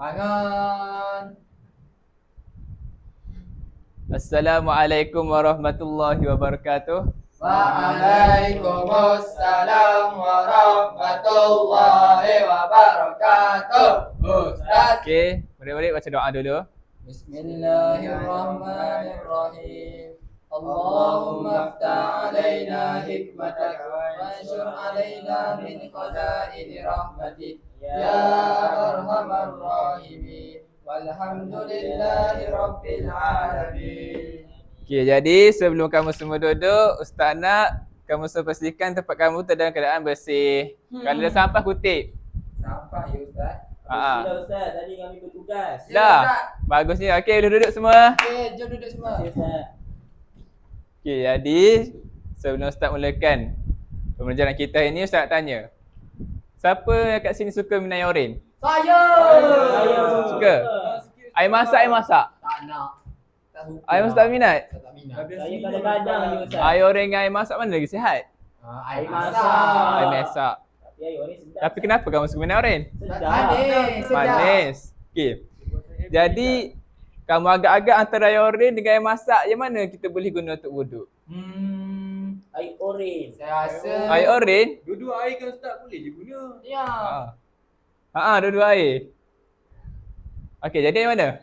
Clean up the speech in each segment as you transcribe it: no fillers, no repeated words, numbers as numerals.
Bangun. Assalamualaikum warahmatullahi wabarakatuh. Waalaikumsalam warahmatullahi wabarakatuh. Ustaz. Okey, murid-murid baca doa dulu. Bismillahirrahmanirrahim. Allahumma aftah alaina hikmatak wanshur alaina min khazaini rahmatik ya arhamar rahimin. Walhamdulillahi rabbil alamin. Okey, jadi sebelum kamu semua duduk, Ustaz nak kamu semua pastikan tempat kamu dalam keadaan bersih. Kalau ada sampah kutip. Sampah ya Ustaz. Sudah Ustaz, tadi kami bertugas. Ya, Dah. Ustaz. Bagusnya. Okey, duduk semua. Okey, jom duduk semua. Ya Ustaz. Okey, jadi sebelum Ustaz mulakan pembelajaran kita ini, Ustaz nak tanya. Siapa yang kat sini suka minum air oren? Saya. Suka? Air masak, Tak nak. Tak suka. Air masak tak minat? Tak minat. Saya kadang-kadang je Ustaz. Air oren dengan air masak mana lagi sihat? Air masak. Air masak. Tapi air ni sedap. Tapi kenapa kamu suka minum air oren? Sedap. Manis. Sedap. Manis. Okey. Jadi kamu agak-agak antara air oren dengan air masak, yang mana kita boleh guna untuk wuduk? Air oren. Saya rasa Air oren? Dua-dua air kan Ustaz boleh je guna. ya. Dua-dua air. Okey, jadi air mana?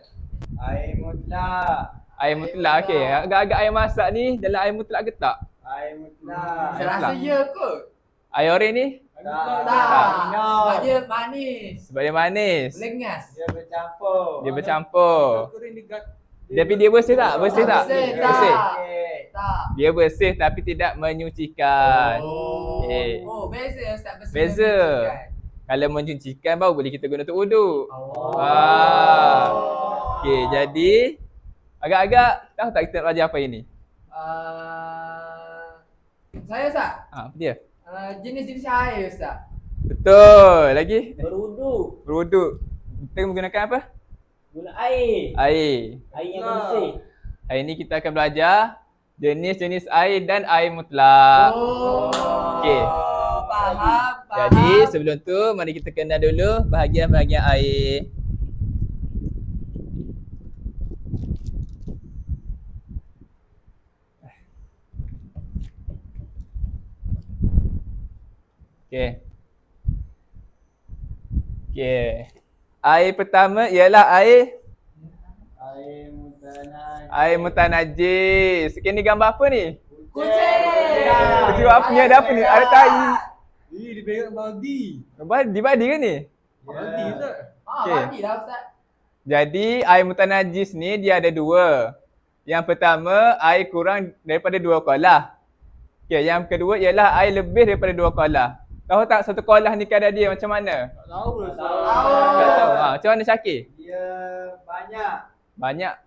Air mutlak. Air mutlak. Okey, agak-agak air masak ni dalam air mutlak ke tak? Air mutlak. Saya rasa ya kot. Air oren ni? Tak. Tak. Minum. Sebab dia manis. Sebab dia manis. Lengas. Dia bercampur. Dia bercampur. Goreng dekat. Tapi dia bersih tak? Bersih tak? Bersih Bersih. tak? Okey. Tak. Dia bersih tapi tidak menyucikan. Oh. Okey. Oh, beza Ustaz bersih. Beza. dengan Kalau menyucikan baru boleh kita guna untuk wuduk. Oh. Okey, jadi agak-agak tahu tak kita nak belajar apa ini? Saya Ustaz. Apa dia? Jenis-jenis air Ustaz. Betul. Lagi? Berwuduk. Berwuduk. Kita menggunakan apa? Guna air. Air. Air yang bersih. Hari ini kita akan belajar jenis-jenis air dan air mutlak. Oh. Okey. Faham. Jadi sebelum tu mari kita kenal dulu bahagian-bahagian air. Okey. Okey. Air pertama ialah air mutanajis. Okey, ni gambar apa ni? Kucing. Kucing apa ni? Ada apa ni? Ada tai. Dia pegang baldi. Badi ke ni? Baldi Ustaz. Okey. Mandi lah Ustaz. Jadi air mutanajis ni dia ada dua. Yang pertama air kurang daripada 2 kolah. Okey, yang kedua ialah air lebih daripada 2 kolah. Tahu tak satu kolah ni kadar dia macam mana? Tak tahu Ustaz. Tak tahu. Macam mana Syakir? Dia banyak. Banyak.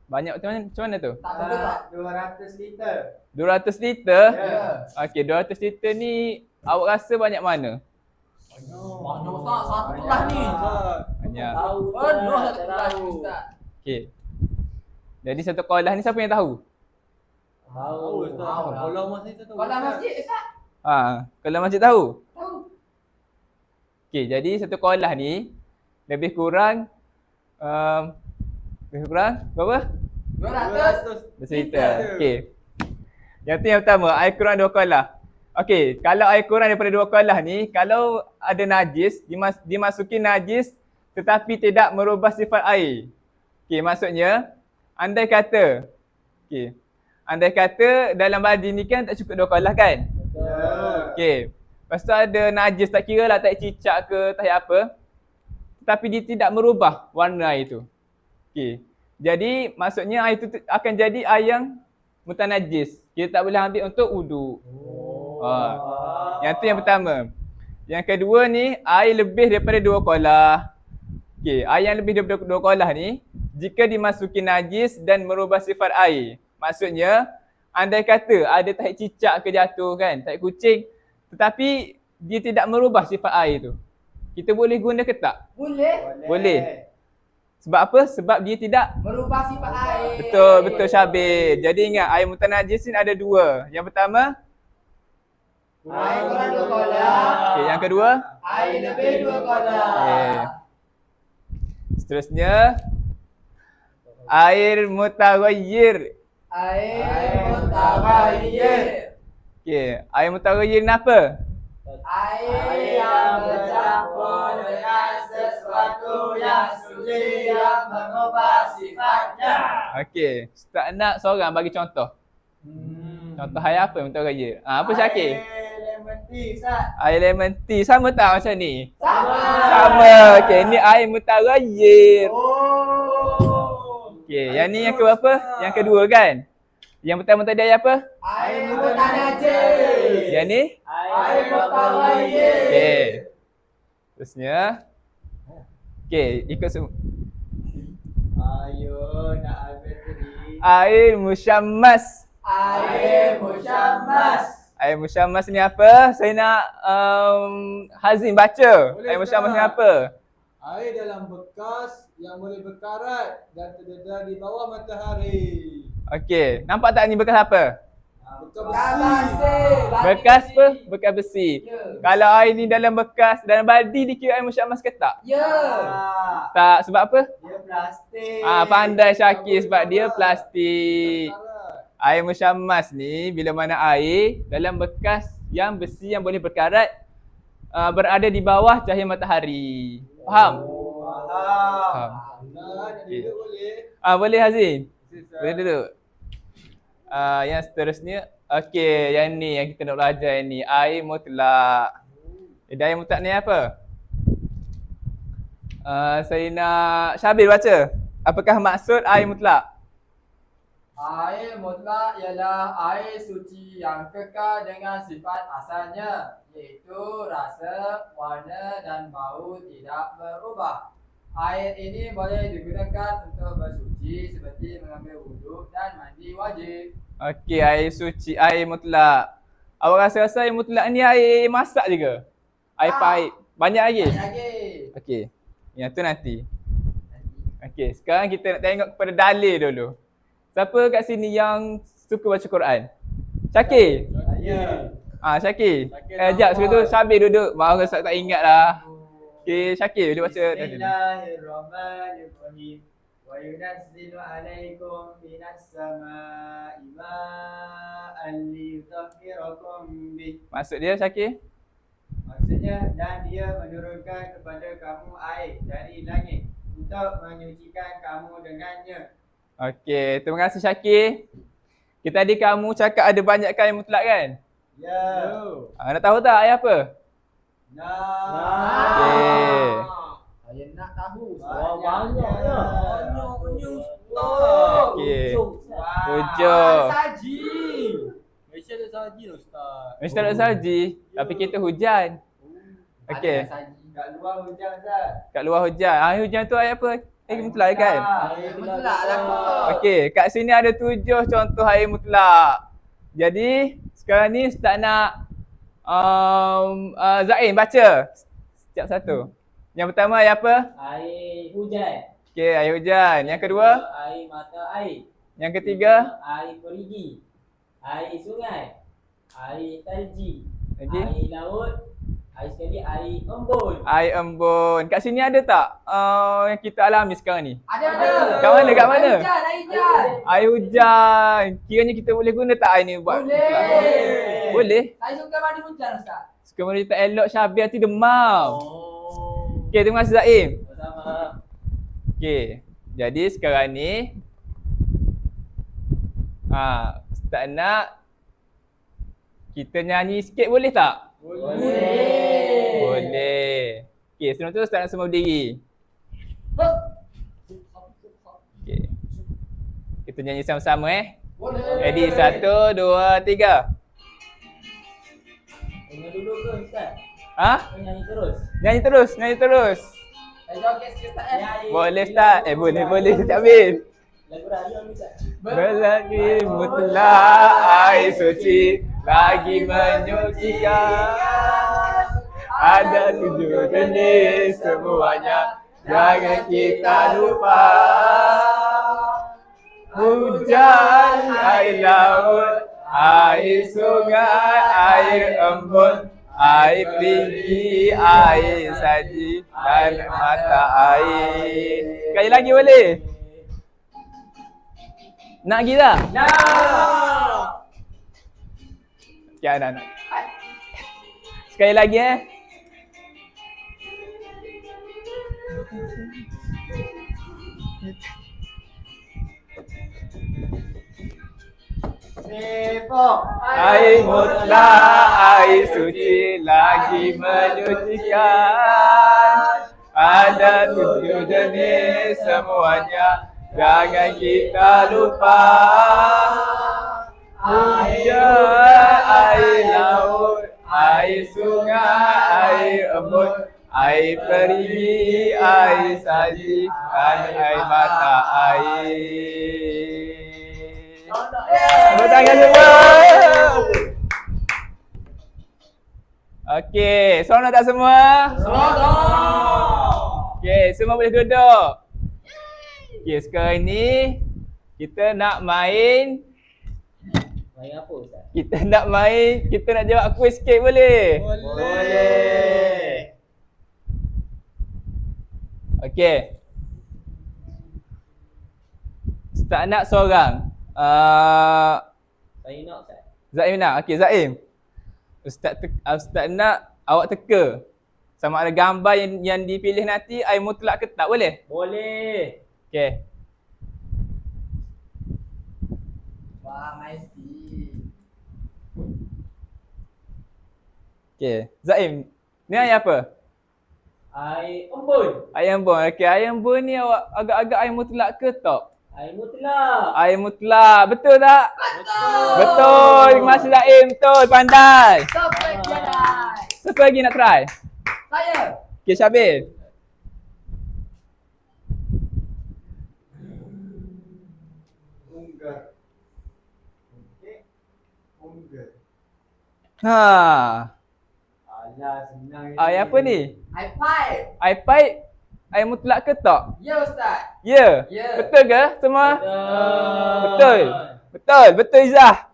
Banyak macam mana tu? Tak bergerak. 200 liter. 200 liter? Ya. Okey, 200 liter ni awak rasa banyak mana? Banyak Ustaz. Satu kelas ni. Banyak. Tahu Penuh Ustaz. satu Tak kelas ni tahu. Ustaz. Okey. Jadi satu kolah ni siapa yang tahu? Tahu Ustaz. Kalau masih tak tahu. Kalau masjid Ustaz. Kalau masjid tahu? Tahu. Okey, jadi satu kolah ni lebih kurang berapa? 200. 200 liter. Okey. Yang tu yang pertama, air kurang 2 kolah. Okey, kalau air kurang daripada 2 kolah ni, kalau ada najis, dimasuki najis tetapi tidak merubah sifat air. Okey, maksudnya andai kata dalam badi ni kan tak cukup 2 kolah kan? Okey. Lepas tu ada najis, tak kira lah tak cicak ke, tak apa. Tetapi dia tidak merubah warna air tu. Okey. Jadi maksudnya air tu akan jadi air yang mutanajis. Kita tak boleh ambil untuk wuduk. Yang tu yang pertama. Yang kedua ni, air lebih daripada 2 kolah. Okey, air yang lebih daripada 2 kolah ni, jika dimasuki najis dan merubah sifat air. Maksudnya, andai kata ada tahi cicak ke jatuh kan, tahi kucing, tetapi dia tidak merubah sifat air tu. Kita boleh guna ke tak? Boleh. Boleh. Sebab apa? Sebab dia tidak Merubah sifat air. betul Syabir. Jadi ingat air mutanajis ni ada 2. Yang pertama, Air kurang 2 kolah. okey, yang kedua, Air lebih 2 kolah. okey. Seterusnya air mutaghayyir. Air mutaghayyir. Okey, air mutaghayyir ni apa? Air yang bercampur dengan sesuatu yang suci yang mengubah sifatnya. Okey, Ustaz nak seorang bagi contoh. Contoh air apa mutaghayyir? Apa Syakir? Air lemon tea, Ustaz. Air lemon tea sama tak macam ni? Sama. Sama. Okey, ni air mutaghayyir. Oh. Okey, yang ni yang keberapa? Yang kedua kan? Yang pertama tadi air apa? Air mutanajis. Yang ni? Air mutaghayyir. Okey. Terusnya. Okey, ikut semua. Ayo nak albateri. Air musyammas. Air musyammas. Air musyammas ni apa? Saya nak Hazim baca. Boleh, Air musyammas ni Ustaz. apa? Air dalam bekas yang boleh berkarat dan terdedah di bawah matahari. Okey, nampak tak ni bekas apa? Bekas Besi. Bekas apa? Bekas besi. Ya. Kalau air ni dalam bekas, dalam baldi dikira air musyammas ke tak? Ya. Tak, sebab apa? Dia plastik. Pandai Syakir sebab dia plastik. berkarat. Air musyammas ni bila mana air dalam bekas yang besi yang boleh berkarat berada di bawah cahaya matahari. Faham? Faham. Nah, nak duduk boleh. Boleh Hazin? Boleh duduk. Yang seterusnya, okey, yang ni yang kita nak belajar ni, air mutlak. Air mutlak ni apa? Saya nak Syabil baca. Apakah maksud air mutlak? Air mutlak ialah air suci yang kekal dengan sifat asalnya, iaitu rasa, warna dan bau tidak berubah. Air ini boleh digunakan untuk bersuci seperti mengambil wuduk dan mandi wajib. Okey, air suci, air mutlak. Awak rasa air mutlak ni air masak juga? Air pahit. Banyak lagi? Lagi. Okey. Yang tu nanti. Okey, sekarang kita nak tengok kepada dalil dulu. Siapa kat sini yang suka baca Quran? Syakir? Ya. Syakir. Syakir Sekejap, nampak. sebelum tu Syabir duduk. Maaf Ustaz tak ingat lah. Okey, Syakir boleh baca dalil. Bismillahirrahmanirrahim. Wa yunazzilu alaikum minas samaa'i ma'an liyutahhirakum bih. Maksud dia Syakir? Maksudnya, dan dia menurunkan kepada kamu air dari langit untuk menyucikan kamu dengannya. Okey, terima kasih Syakir. Kita tadi kamu cakap ada banyak air mutlak kan? Ya. Nak tahu tak air apa? Okey. Saya nak tahu. Wah, banyaknya. Banyaknya Ustaz. Okey. Wah, Hujung. Saji. Malaysia tak sahaja lah Ustaz. Mesti tak ada salji, tapi kita hujan. Okey. Ada saji kat luar hujan Ustaz. Kat luar hujan. Hujan tu air apa? Air mutlak kan? Air mutlak lah kot. Okey, kat sini ada 7 contoh air mutlak. Jadi, sekarang ni Ustaz nak Zain baca setiap satu. Yang pertama air apa? Air hujan. Okey, air hujan. Yang kedua? Air mata air. Yang ketiga? Air perigi. Air sungai. Air salji. Lagi? Air laut. Air sekali air embun. Air embun. Kat sini ada tak yang kita alami sekarang ni? Ada. Kat mana? Kat mana? Air hujan, air hujan. Air hujan. Kiranya kita boleh guna tak air ni buat? Boleh. Boleh? Saya suka mandi hujan Ustaz. Suka mandi tak elok Syabir nanti demam. Oh. Okey, terima kasih Zaim. Sama. Okey. Jadi sekarang ni Ustaz nak kita nyanyi sikit boleh tak? Boleh. Boleh. Okey, sebelum tu Ustaz nak semua berdiri. Okey. Kita nyanyi sama-sama Boleh. Ready? 1, 2, 3. Tengah duduk ke Ustaz? Nyanyi terus. Nyanyi terus, nyanyi terus. Saya joget sikit Ustaz Boleh Ustaz. Boleh Ustaz Bin. Lagu raya ni Ustaz. Berlagi mutlak air suci lagi menyucikan. Ada 7 jenis semuanya, jangan kita lupa. Hujan, air laut, air sungai, air embun, air perigi, air saji, dan mata air. Sekali lagi boleh? Nak lagi tak? Nak. Okay, nak. Sekali lagi Air mutlak, air suci lagi menyucikan. Ada 7 jenis semuanya, jangan kita lupa. Air laut, air sungai, air embun, air perigi, air saji, dan air mata air. Tepuk tangan semua. Okey, seronok tak semua? Seronok. Okey, semua boleh duduk. Okey, sekarang ni kita nak main. Main apa Ustaz? Kita nak jawab kuis sikit boleh? Boleh. Okey. Start nak seorang. Saya nak Ustaz. Zaim nak. Okey, Zaim. Ustaz nak awak teka. Sama ada gambar yang dipilih nanti air mutlak ke tak, boleh? Boleh. Okey. Wah, mesti. Okey. Zaim, ni air apa? Air embun. Air embun. Okey, air embun ni awak agak-agak air mutlak ke tak? Air mutlak. Air mutlak. Betul tak? Betul. Betul. Terima kasih Zaim. Betul. Pandai. Sampai jalan. Siapa lagi nak try? Saya. Okey, Syabil. Unggar. Okey. Unggar. Ha. Alah, senang ni. Air apa ni? Air pipe. Air pipe. Air mutlak ke tak? Ya Ustaz. Ya. Ya. Betul ke semua? Betul. Betul. Betul Izzah.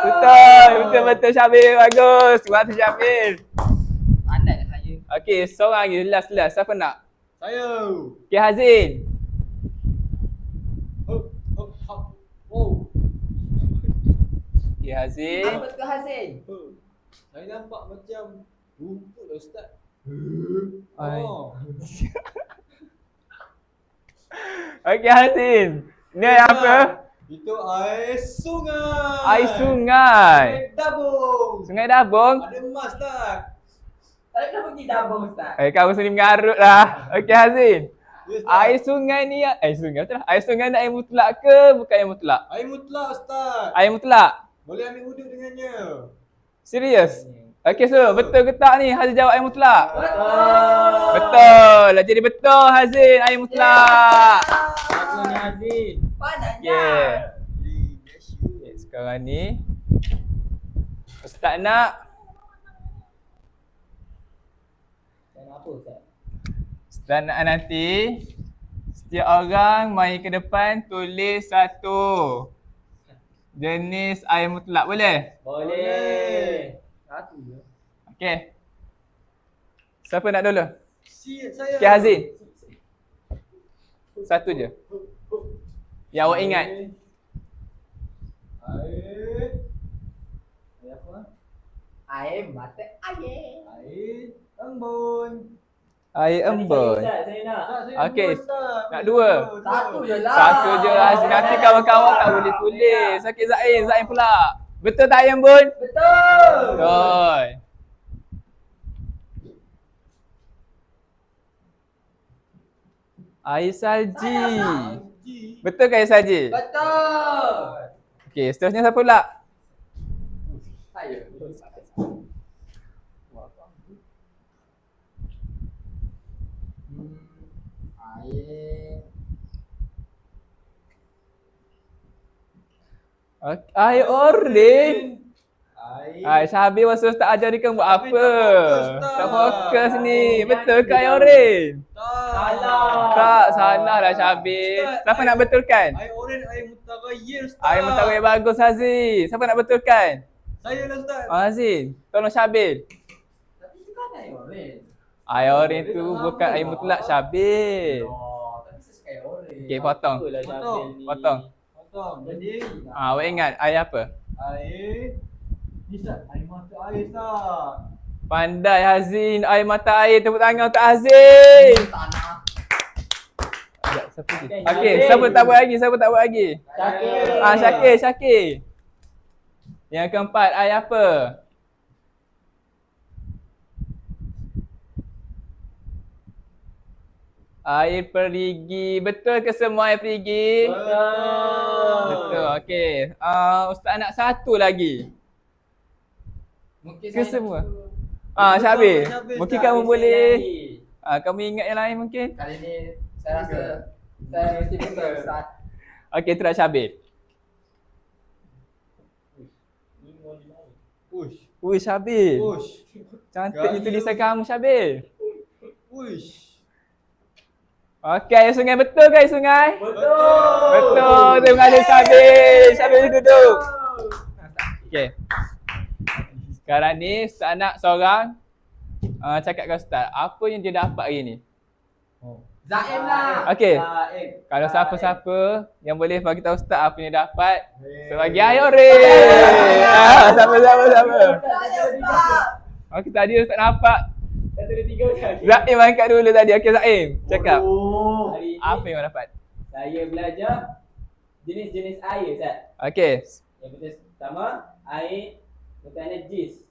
Betul. Betul Syabil. Bagus. Terima kasih Syabil. Pandai dah saya. Okey, seorang lagi. Last. Siapa nak? Saya. Okey, Hazin. Hop, hop, hop. Oh. Okey, Hazin. Apa tu Hasin? Saya nampak macam rumput lah Ustaz. Ai. Oh. Okey, Hazin. Ni air apa? Itu air sungai. Air sungai. Air Dabung. Sungai Dabung. Ada emas tak? Saya dah pergi Dabung Ustaz. Kamu sendiri mengarut lah. Okey, Hazin. Ya, Ustaz. Air sungai ni, sungai betul lah. Air sungai ni air mutlak ke bukan air mutlak? Air mutlak Ustaz. Air mutlak. Boleh ambil wuduk dengannya. Serius? Okey, so betul ke tak ni Hazin jawab air mutlak? Betul. Betul. Lah jadi betul Hazin air mutlak. Aku ni Azin. Pandainya. Okay, sekarang ni Ustaz nak Dan apa Ustaz? Ustaz nak nanti setiap orang mai ke depan tulis satu jenis air mutlak, boleh? Boleh. Satu je. Okey. Siapa nak dulu? Saya. Okey, Hazin. Satu je. Yang awak ingat. Air. Air apa? Air mata air. Air embun. Air embun. Ustaz, saya nak. Ustaz, saya Okey. dua, Ustaz. Nak dua? Satu je lah. Satu je Hazin. Nanti kawan-kawan tak boleh tulis. Okey, Zain pula. Betul tak air embun? Betul. Betul. Air salji. Betul ke air salji? Betul. Okey, seterusnya siapa pula? Saya. Air. Air oren. Air. Ai, Syabil masa Ustaz ajar dia kan buat Syabil apa? tak fokus, Ustaz. Tak fokus ni. Betul ke air oren? Salah. Tak, salah lah Syabil. Ustaz, Siapa nak betulkan? Air oren, air mutaghayyir Ustaz. Air mutawai bagus Hazin. Siapa nak betulkan? Saya lah Ustaz. Hazin, tolong Syabil. air orange. Air orange tu bukan air mutlak Syabil. Oh, tapi saya suka air orange. Okey, potong. Itulah Syabil ni. Potong. Potong. Jadi Awak ingat air apa? air ni Ustaz, air mata air Ustaz. Pandai Hazin, air mata air. Tepuk tangan untuk Hazin. Tanah. Sekejap, siapa lagi? Okey, Okey, Hazin. siapa tak buat lagi? Siapa tak buat lagi? Syakir. Syakir. Yang keempat, air apa? Air perigi. Betul ke semua air perigi? Betul. Okey. Ustaz nak satu lagi. Mungkin Ke saya semua? nak- Syabir. Syabir, Mungkin Ustaz. kamu boleh kamu ingat yang lain mungkin? Kali ni saya rasa saya mesti betul Ustaz. Okey, try Syabir. Ush. Ui, Syabir. Ush. Cantiknya Gaya. tulisan kamu, Syabir. Ush. Okey, air sungai betul ke air sungai? Betul. Betul. Terima kasih Syabir. Syabir duduk. Okey. Sekarang ni Ustaz nak seorang cakap ke Ustaz, apa yang dia dapat hari ni? Zaim lah. Okey. Zaim. Kalau siapa-siapa yang boleh bagi tahu Ustaz apa yang dia dapat, Hey. so bagi air orange. Sama-sama. Saya Ustaz. Okey, tadi Ustaz nampak 1, 2, 3 Ustaz. Zaim angkat dulu tadi. Okey Zaim, cakap. Oh. Hari ni Apa yang awak dapat? saya belajar jenis-jenis air Ustaz. Okey. Yang pertama, air mutanajis.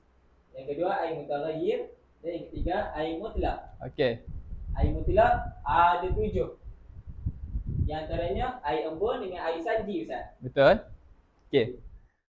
Yang kedua, air mutaghayyir. Dan yang ketiga, air mutlak. Okey. Air mutlak ada 7. Di antaranya air embun dengan air salji Ustaz. Betul? Okey.